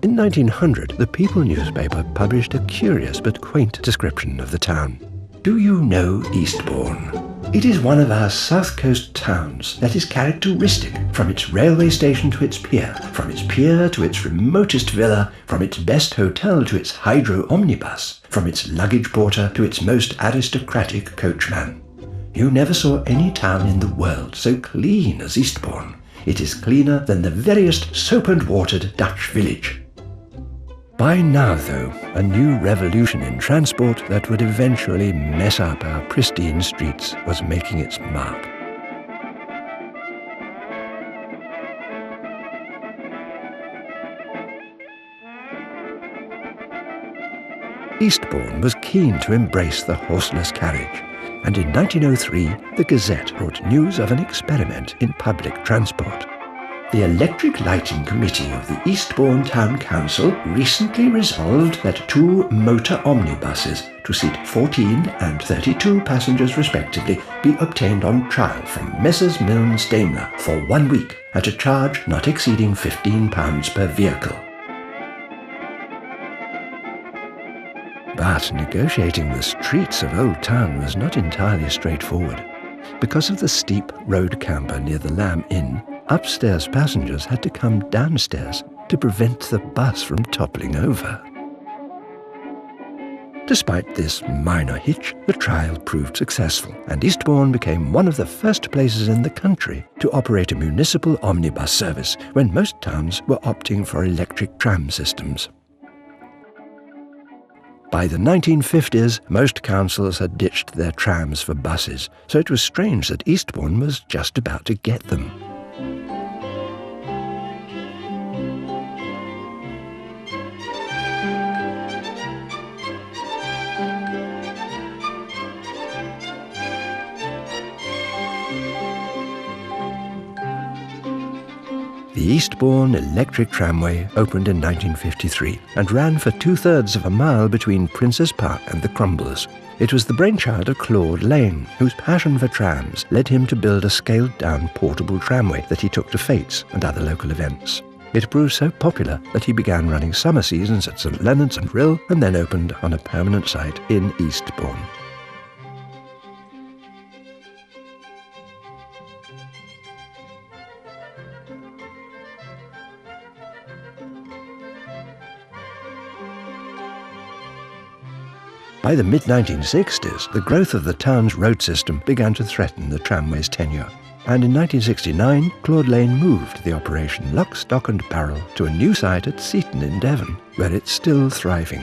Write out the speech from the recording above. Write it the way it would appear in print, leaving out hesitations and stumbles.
In 1900, the People newspaper published a curious but quaint description of the town. Do you know Eastbourne? It is one of our south coast towns that is characteristic, from its railway station to its pier, from its pier to its remotest villa, from its best hotel to its hydro omnibus, from its luggage porter to its most aristocratic coachman. You never saw any town in the world so clean as Eastbourne. It is cleaner than the veriest soap and watered Dutch village. By now, though, a new revolution in transport that would eventually mess up our pristine streets was making its mark. Eastbourne was keen to embrace the horseless carriage, and in 1903 the Gazette brought news of an experiment in public transport. The Electric Lighting Committee of the Eastbourne Town Council recently resolved that 2 motor omnibuses to seat 14 and 32 passengers respectively be obtained on trial from Messrs. Milnes Daimler for 1 week at a charge not exceeding £15 per vehicle. But negotiating the streets of Old Town was not entirely straightforward. Because of the steep road camber near the Lamb Inn, upstairs passengers had to come downstairs to prevent the bus from toppling over. Despite this minor hitch, the trial proved successful, and Eastbourne became one of the first places in the country to operate a municipal omnibus service when most towns were opting for electric tram systems. By the 1950s, most councils had ditched their trams for buses, so it was strange that Eastbourne was just about to get them. The Eastbourne Electric Tramway opened in 1953 and ran for 2/3 of a mile between Princes Park and the Crumbles. It was the brainchild of Claude Lane, whose passion for trams led him to build a scaled-down portable tramway that he took to fetes and other local events. It proved so popular that he began running summer seasons at St Leonard's and Rill and then opened on a permanent site in Eastbourne. By the mid-1960s, the growth of the town's road system began to threaten the tramway's tenure, and in 1969, Claude Lane moved the operation lock, stock and barrel to a new site at Seaton in Devon, where it's still thriving.